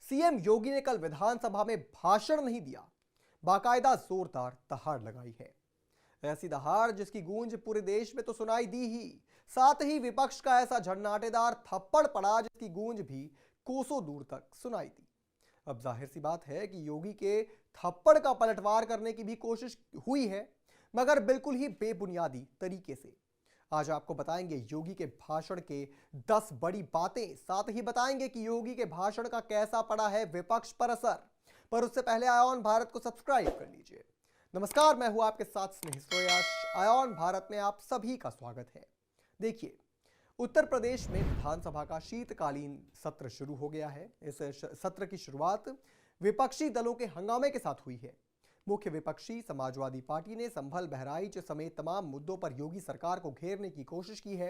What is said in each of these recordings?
CM योगी ने कल विधानसभा में भाषण नहीं दिया, बाकायदा जोरदार दहाड़ लगाई है। ऐसी दहाड़ जिसकी गूंज पूरे देश में तो सुनाई दी ही, साथ ही विपक्ष का ऐसा झन्नाटेदार थप्पड़ पड़ा जिसकी गूंज भी कोसों दूर तक सुनाई दी। अब जाहिर सी बात है कि योगी के थप्पड़ का पलटवार करने की भी कोशिश हुई है, मगर बिल्कुल ही बेबुनियादी तरीके से। आज आपको बताएंगे योगी के भाषण के 10 बड़ी बातें, साथ ही बताएंगे कि योगी के भाषण का कैसा पड़ा है विपक्ष पर असर। पर उससे पहले आयोन भारत को सब्सक्राइब कर लीजिए। नमस्कार, मैं हूं आपके साथ स्नेही सोयाश। आयोन भारत में आप सभी का स्वागत है। देखिए, उत्तर प्रदेश में विधानसभा का शीतकालीन सत्र शुरू हो गया है। इस सत्र की शुरुआत विपक्षी दलों के हंगामे के साथ हुई है। मुख्य विपक्षी समाजवादी पार्टी ने संभल बहराइच समेत तमाम मुद्दों पर योगी सरकार को घेरने की कोशिश की है।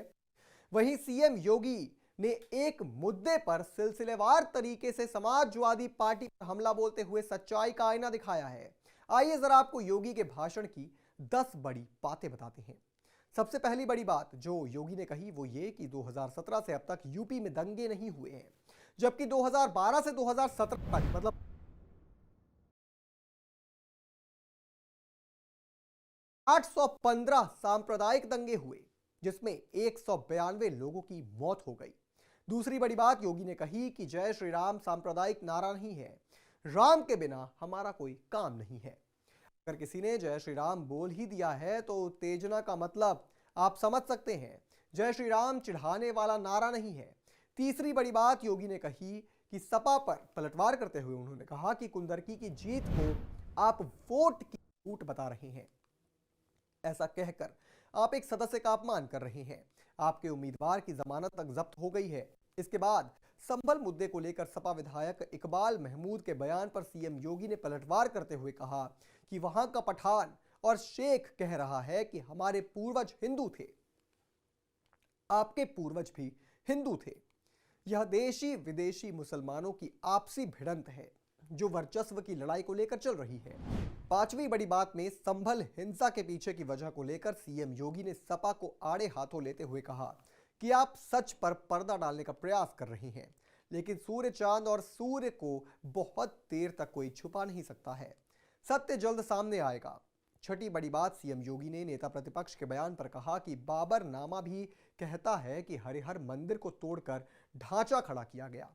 वहीं सीएम योगी ने एक मुद्दे पर सिलसिलेवार तरीके से समाजवादी पार्टी पर हमला बोलते हुए सच्चाई का आईना दिखाया है। आइए जरा आपको योगी के भाषण की 10 बड़ी बातें बताते हैं। सबसे पहली बड़ी बात जो योगी ने कही वो ये कि 2017 से अब तक यूपी में दंगे नहीं हुए हैं, जबकि 2012 से 2017 तक मतलब 815 सांप्रदायिक दंगे हुए, जिसमें 192 लोगों की मौत हो गई। दूसरी बड़ी बात योगी ने कही कि जय श्री राम सांप्रदायिक नारा नहीं है, राम के बिना हमारा कोई काम नहीं है। अगर किसी ने जय श्री राम बोल ही दिया है तो उत्तेजना का मतलब आप समझ सकते हैं। जय श्री राम चिढ़ाने वाला नारा नहीं है। तीसरी बड़ी बात योगी ने कही कि सपा पर पलटवार करते हुए उन्होंने कहा कि कुंदरकी की जीत को आप वोट की झूठ बता रहे हैं। ऐसा कहकर आप एक सदस्य का अपमान कर रहे हैं। आपके उम्मीदवार की जमानत तक जब्त हो गई है। इसके बाद संभल मुद्दे को लेकर सपा विधायक इकबाल महमूद के बयान पर सीएम योगी ने पलटवार करते हुए कहा कि वहां का पठान और शेख कह रहा है कि हमारे पूर्वज हिंदू थे, आपके पूर्वज भी हिंदू थे। यह देशी विदेशी मुसलमानों की आपसी भिड़ंत है जो वर्चस्व की लड़ाई को लेकर चल रही है। पांचवी बड़ी बात में संभल हिंसा के पीछे की वजह को लेकर सीएम योगी ने सपा को आड़े हाथों लेते हुए कहा कि आप सच पर पर्दा डालने का प्रयास कर रहे हैं, लेकिन सूर्य, चांद और सूर्य को बहुत देर तक कोई छुपा नहीं सकता है। सत्य जल्द सामने आएगा। छठी बड़ी बात सीएम योगी ने नेता प्रतिपक्ष के बयान पर कहा कि बाबर नामा भी कहता है कि हरिहर मंदिर को तोड़कर ढांचा खड़ा किया गया।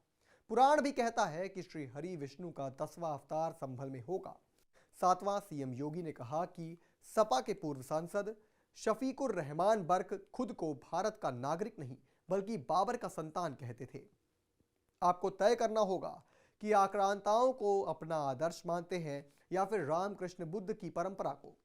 पुराण भी कहता है कि श्री हरि विष्णु का 10वां अवतार संभल में होगा। 7वां सीएम योगी ने कहा कि सपा के पूर्व सांसद शफीकुर रहमान बर्क खुद को भारत का नागरिक नहीं बल्कि बाबर का संतान कहते थे। आपको तय करना होगा कि आक्रांताओं को अपना आदर्श मानते हैं या फिर रामकृष्ण बुद्ध की परंपरा को।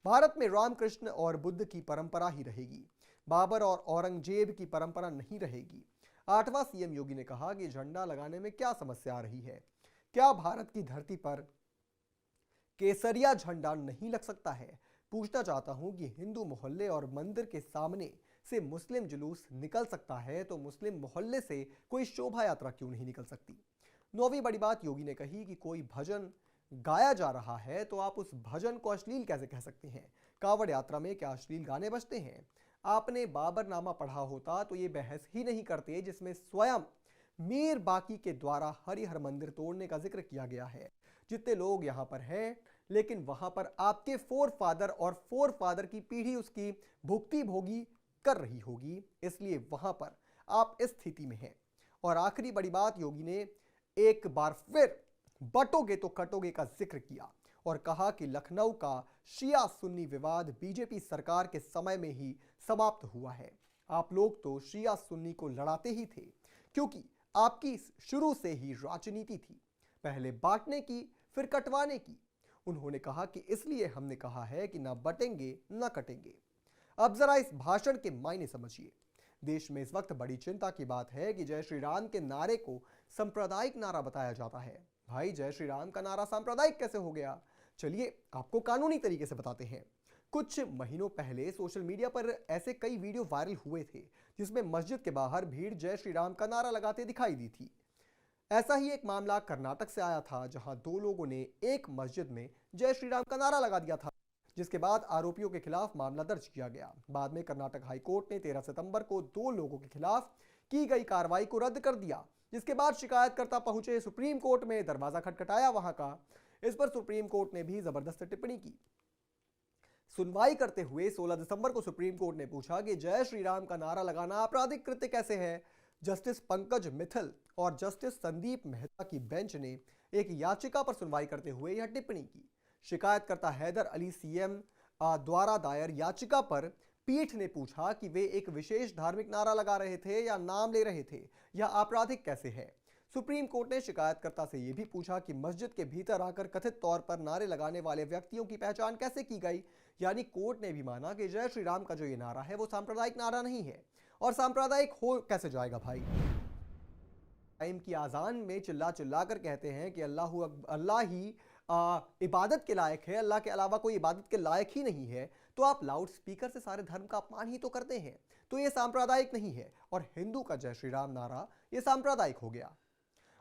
भारत में रामकृष्ण और बुद्ध की परंपरा ही रहेगी, बाबर और औरंगजेब की परंपरा नहीं रहेगी। 8वां सीएम योगी ने कहा कि झंडा लगाने में क्या समस्या आ रही है? क्या भारत की धरती पर केसरिया झंडा नहीं लग सकता है? पूछना चाहता हूं कि हिंदू मोहल्ले और मंदिर के सामने से मुस्लिम जुलूस निकल सकता है तो मुस्लिम मोहल्ले से कोई शोभा यात्रा क्यों नहीं निकल सकती? 9वीं बड़ी बात योगी ने कही कि कोई भजन गाया जा रहा है तो आप उस भजन को अश्लील कैसे कह सकते हैं? कांवड़ यात्रा में क्या अश्लील गाने बजते हैं? आपने बाबरनामा पढ़ा होता तो ये बहस ही नहीं करते जिसमें स्वयं मीर बाकी के द्वारा हरिहर मंदिर तोड़ने का जिक्र किया गया है। जितने लोग यहाँ पर हैं, लेकिन वहां पर आपके फोर फादर की पीढ़ी उसकी भुक्ति भोगी कर रही होगी, इसलिए वहां पर आप इस स्थिति में हैं। और आखिरी बड़ी बात योगी ने एक बार फिर बटोगे तो कटोगे का जिक्र किया और कहा कि लखनऊ का शिया सुन्नी विवाद बीजेपी सरकार के समय में ही समाप्त हुआ है। आप लोग तो शिया सुन्नी को लड़ाते ही थे, क्योंकि आपकी शुरू से ही राजनीति थी, पहले बांटने की फिर कटवाने की। उन्होंने कहा कि इसलिए हमने कहा है कि ना बटेंगे ना कटेंगे। अब जरा इस भाषण के मायने समझिए। देश में इस वक्त बड़ी चिंता की बात है कि जय श्री राम के नारे को सांप्रदायिक नारा बताया जाता है। भाई, जय श्री राम का नारा सांप्रदायिक कैसे हो गया? चलिए आपको कानूनी तरीके से बताते हैं। कुछ महीनों पहले सोशल मीडिया पर ऐसे कई वीडियो वायरल हुए थे जिसमें मस्जिद के बाहर भीड़ जय श्री राम का नारा लगाते दिखाई दी थी। ऐसा ही एक मामला कर्नाटक से आया था जहां 2 लोगों ने एक मस्जिद में जय श्री राम का नारा लगा दिया था, जिसके बाद आरोपियों के खिलाफ मामला दर्ज किया गया। बाद में कर्नाटक हाईकोर्ट ने 13 सितंबर को 2 लोगों के खिलाफ की गई कार्रवाई को रद्द कर दिया। जिसके बाद शिकायतकर्ता पहुंचे सुप्रीम कोर्ट में, दरवाजा खटखटाया वहां का। इस पर सुप्रीम कोर्ट ने भी जबरदस्त टिप्पणी की। सुनवाई करते हुए 16 दिसंबर को सुप्रीम कोर्ट ने पूछा कि जय श्री राम का नारा लगाना आपराधिक कृत्य कैसे है। जस्टिस पंकज मित्तल और जस्टिस संदीप मेहता की बेंच ने एक याचिका पर सुनवाई करते हुए यह टिप्पणी की। शिकायतकर्ता हैदर अली सीएम द्वारा दायर याचिका पर पीठ ने पूछा कि वे एक विशेष धार्मिक नारा लगा रहे थे या नाम ले रहे थे, यह आपराधिक कैसे है। सुप्रीम कोर्ट ने शिकायतकर्ता से यह भी पूछा कि मस्जिद के भीतर आकर कथित तौर पर नारे लगाने वाले व्यक्तियों की पहचान कैसे की गई। यानी कोर्ट ने भी माना कि जय श्री राम का जो ये नारा है वो सांप्रदायिक नारा नहीं है, और सांप्रदायिक हो कैसे जाएगा भाई। टाइम की आजान में चिल्ला चिल्ला कर कहते हैं कि अल्लाह ही इबादत के लायक है, अल्लाह के अलावा कोई इबादत के लायक ही नहीं है, तो आप लाउड स्पीकर से सारे धर्म का अपमान ही तो करते हैं। तो ये सांप्रदायिक नहीं है, और हिंदू का जय श्री राम नारा ये सांप्रदायिक हो गया।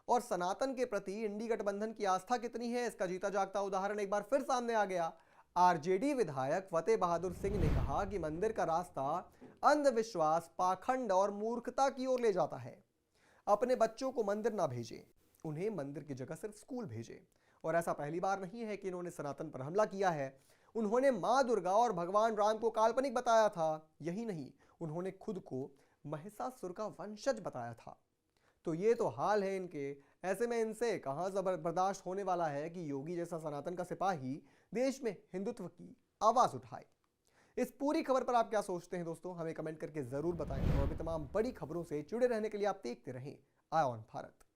और सनातन के प्रति इंडी गठबंधन की आस्था कितनी है, इसका जीता जागता उदाहरण एक बार फिर सामने आ गया। आरजेडी विधायक फतेह बहादुर सिंह ने कहा कि मंदिर का रास्ता अंधविश्वास, पाखंड और मूर्खता की ओर ले जाता है। अपने बच्चों को मंदिर ना भेजें, उन्हें मंदिर की जगह सिर्फ स्कूल भेजें। और ऐसा पहली बार नहीं है कि इन्होंने सनातन पर हमला किया है। उन्होंने मां दुर्गा और भगवान राम को काल्पनिक बताया था। यही नहीं, उन्होंने खुद को महिषासुर का वंशज बताया था। तो ये तो हाल है इनके। ऐसे में इनसे कहां बर्दाश्त होने वाला है कि योगी जैसा सनातन का सिपाही देश में हिंदुत्व की आवाज उठाए। इस पूरी खबर पर आप क्या सोचते हैं दोस्तों, हमें कमेंट करके जरूर बताएं। और भी तमाम बड़ी खबरों से जुड़े रहने के लिए आप देखते रहें ION भारत।